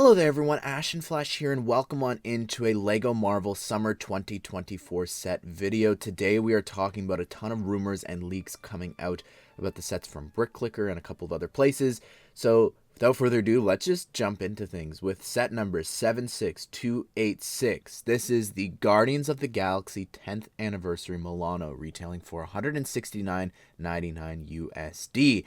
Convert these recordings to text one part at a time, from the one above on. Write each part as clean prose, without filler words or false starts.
Hello there everyone, Ashnflash here and welcome on into a LEGO Marvel Summer 2024 set video. Today we are talking about a ton of rumors and leaks coming out about the sets from BrickClicker and a couple of other places. So without further ado, let's just jump into things with set number 76286. This is the Guardians of the Galaxy 10th Anniversary Milano, retailing for $169.99 USD.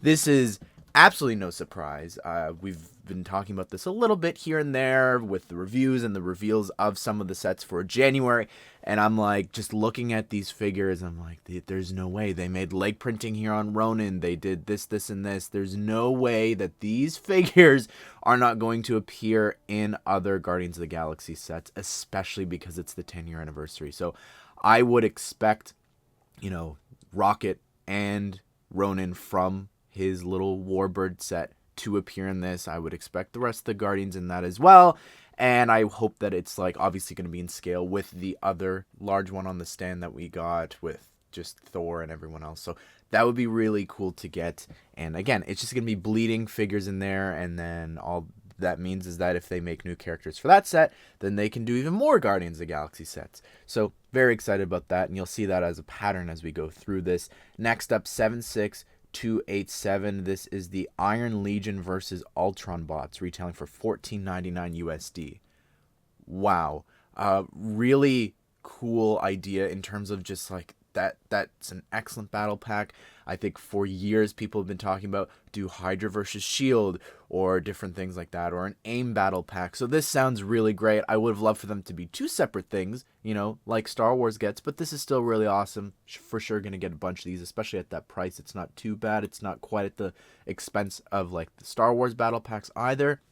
This is absolutely no surprise. We've been talking about this a little bit here and there with the reviews and the reveals of some of the sets for January. And I'm like, just looking at these figures, I'm like, there's no way. They made leg printing here on Ronin. They did this, this, and this. There's no way that these figures are not going to appear in other Guardians of the Galaxy sets, especially because it's the 10-year anniversary. So I would expect, Rocket and Ronin from his little Warbird set to appear in this. I would expect the rest of the Guardians in that as well. And I hope that it's obviously going to be in scale with the other large one on the stand that we got with just Thor and everyone else. So that would be really cool to get. And again, it's just going to be bleeding figures in there. And then all that means is that if they make new characters for that set, then they can do even more Guardians of the Galaxy sets. So very excited about that. And you'll see that as a pattern as we go through this. Next up, 76287. This is the Iron Legion versus Ultron bots, retailing for $14.99 USD. Wow. Really cool idea in terms of just that's an excellent battle pack. I think for years people have been talking about do Hydra versus Shield or different things like that, or an AIM battle pack. So this sounds really great. I would have loved for them to be two separate things, like Star Wars gets, but this is still really awesome. For sure going to get a bunch of these, especially at that price. It's not too bad. It's not quite at the expense of the Star Wars battle packs either.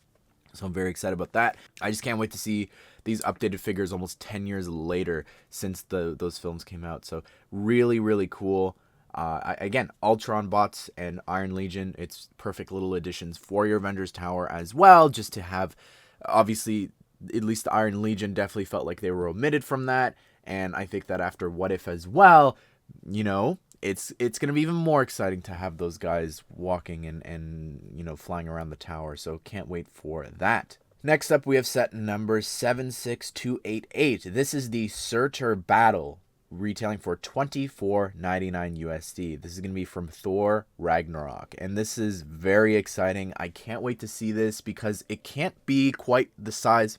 So I'm very excited about that. I just can't wait to see these updated figures almost 10 years later since those films came out. So really, really cool. Again, Ultron bots and Iron Legion, it's perfect little additions for your Avengers Tower as well, just to have, obviously, at least the Iron Legion definitely felt like they were omitted from that. And I think that after What If as well, it's going to be even more exciting to have those guys walking and flying around the tower. So can't wait for that. Next up, we have set number 76288. This is the Surtur Battle, retailing for $24.99 USD. This is going to be from Thor Ragnarok. And this is very exciting. I can't wait to see this because it can't be quite the size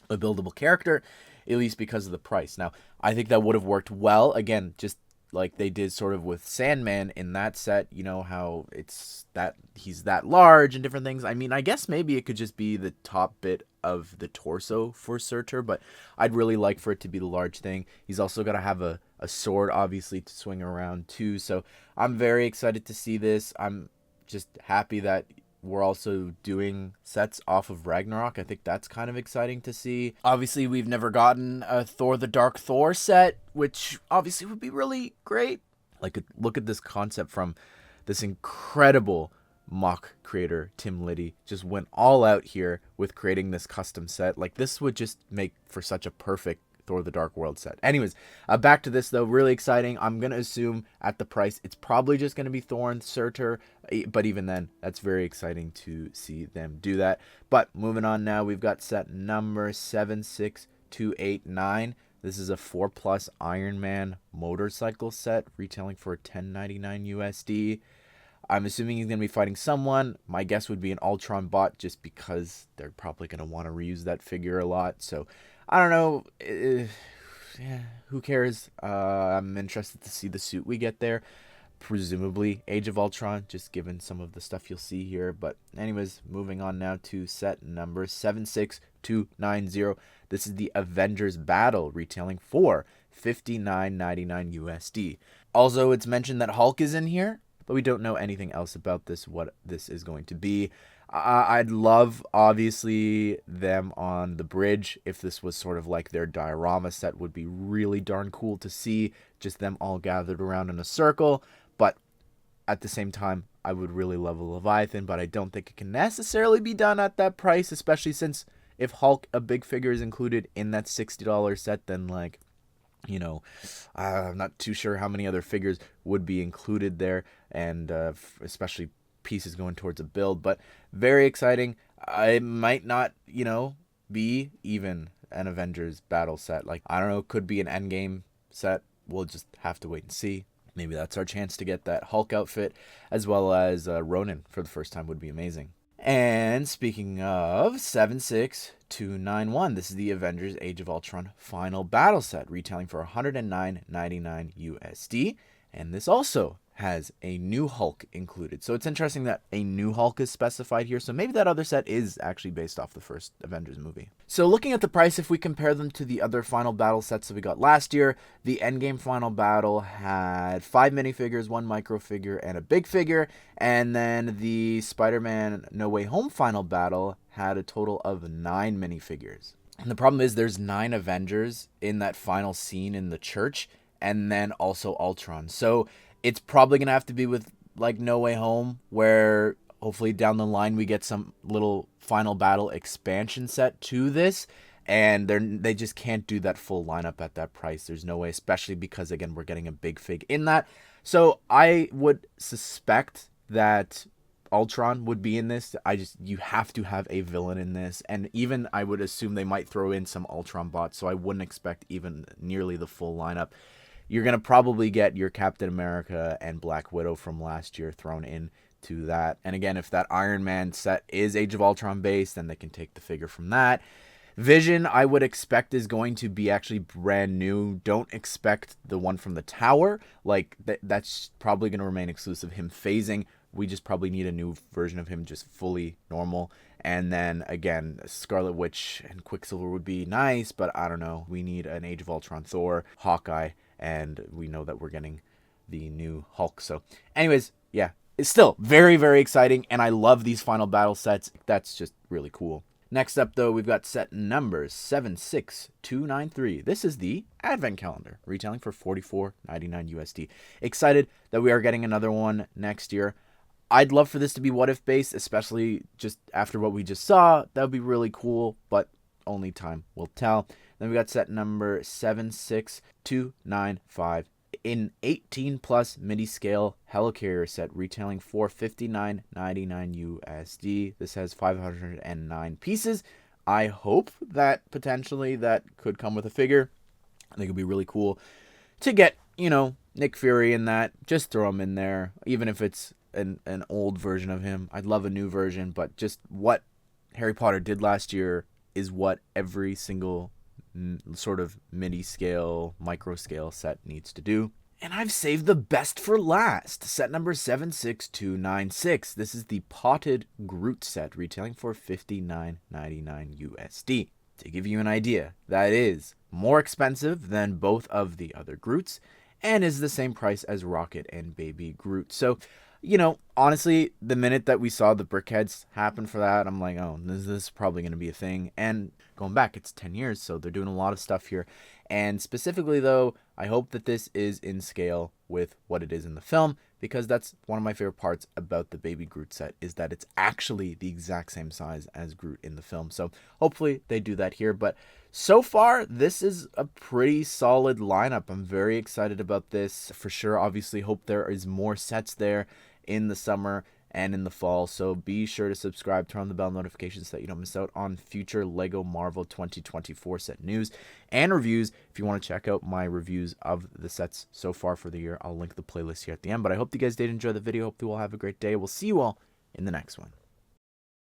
of a buildable character, at least because of the price. Now, I think that would have worked well. Again, just like they did sort of with Sandman in that set, how it's that he's that large and different things. I mean, I guess maybe it could just be the top bit of the torso for Surtur, but I'd really like for it to be the large thing. He's also got to have a sword, obviously, to swing around too. So I'm very excited to see this. I'm just happy that we're also doing sets off of Ragnarok. I think that's kind of exciting to see. Obviously, we've never gotten a Thor the Dark Thor set, which obviously would be really great. Look at this concept from this incredible mock creator, Tim Liddy. Just went all out here with creating this custom set. This would just make for such a perfect Thor the Dark World set. Anyways, back to this though, really exciting. I'm going to assume at the price, it's probably just going to be Thor and Surtur, but even then, that's very exciting to see them do that. But moving on now, we've got set number 76289. This is a 4+ Iron Man motorcycle set, retailing for $10.99 USD. I'm assuming he's going to be fighting someone. My guess would be an Ultron bot, just because they're probably going to want to reuse that figure a lot. So I don't know. Who cares? I'm interested to see the suit we get there. Presumably Age of Ultron, just given some of the stuff you'll see here. But anyways, moving on now to set number 76290. This is the Avengers Battle, retailing for $59.99 USD. Also, it's mentioned that Hulk is in here, but we don't know anything else about this, what this is going to be. I'd love, obviously, them on the bridge. If this was sort of like their diorama set, would be really darn cool to see. Just them all gathered around in a circle. But at the same time, I would really love a Leviathan, but I don't think it can necessarily be done at that price, especially since if Hulk, a big figure, is included in that $60 set, then I'm not too sure how many other figures would be included there, and especially pieces going towards a build. But very exciting. It might not, be even an Avengers Battle set. Like, I don't know, could be an Endgame set. We'll just have to wait and see. Maybe that's our chance to get that Hulk outfit, as well as Ronin for the first time would be amazing. And speaking of 76291, this is the Avengers Age of Ultron Final Battle Set, retailing for $109.99 USD. And this also has a new Hulk included. So it's interesting that a new Hulk is specified here. So maybe that other set is actually based off the first Avengers movie. So looking at the price, if we compare them to the other Final Battle sets that we got last year, the Endgame Final Battle had 5 minifigures, 1 micro figure, and a big figure. And then the Spider-Man No Way Home Final Battle had a total of 9 minifigures. And the problem is there's 9 Avengers in that final scene in the church, and then also Ultron. So it's probably going to have to be with like No Way Home, where hopefully down the line we get some little Final Battle expansion set to this. And they just can't do that full lineup at that price. There's no way, especially because, again, we're getting a big fig in that. So I would suspect that Ultron would be in this. You have to have a villain in this. And even I would assume they might throw in some Ultron bots. So I wouldn't expect even nearly the full lineup. You're going to probably get your Captain America and Black Widow from last year thrown in to that. And again, if that Iron Man set is Age of Ultron based, then they can take the figure from that. Vision, I would expect, is going to be actually brand new. Don't expect the one from the tower. Like, that's probably going to remain exclusive. Him phasing, we just probably need a new version of him just fully normal. And then, again, Scarlet Witch and Quicksilver would be nice, but I don't know. We need an Age of Ultron Thor, Hawkeye, and we know that we're getting the new Hulk. So, anyways, yeah, it's still very, very exciting, and I love these Final Battle sets. That's just really cool. Next up, though, we've got set number 76293. This is the Advent Calendar, retailing for $44.99 USD. Excited that we are getting another one next year. I'd love for this to be what if based, especially just after what we just saw. That would be really cool, but only time will tell. Then we got set number 76295. In 18 plus Midi scale Helicarrier set, retailing for $59.99 USD. This has 509 pieces. I hope that potentially that could come with a figure. I think it'd be really cool to get, Nick Fury in that. Just throw him in there, even if it's an old version of him. I'd love a new version, but just what Harry Potter did last year is what every single sort of midi scale, micro scale set needs to do. And I've saved the best for last. Set number 76296. This is the potted Groot set, retailing for $59.99 USD. To give you an idea, that is more expensive than both of the other Groots and is the same price as Rocket and Baby Groot. So, honestly, the minute that we saw the brickheads happen for that, I'm like, oh, this is probably going to be a thing. And going back, it's 10 years, so they're doing a lot of stuff here. And specifically, though, I hope that this is in scale with what it is in the film, because that's one of my favorite parts about the Baby Groot set, is that it's actually the exact same size as Groot in the film. So hopefully they do that here. But so far, this is a pretty solid lineup. I'm very excited about this for sure. Obviously, hope there is more sets there in the summer and in the fall. So be sure to subscribe, turn on the bell notifications so that you don't miss out on future LEGO Marvel 2024 set news and reviews. If you want to check out my reviews of the sets so far for the year, I'll link the playlist here at the end. But I hope you guys did enjoy the video. Hope you all have a great day. We'll see you all in the next one.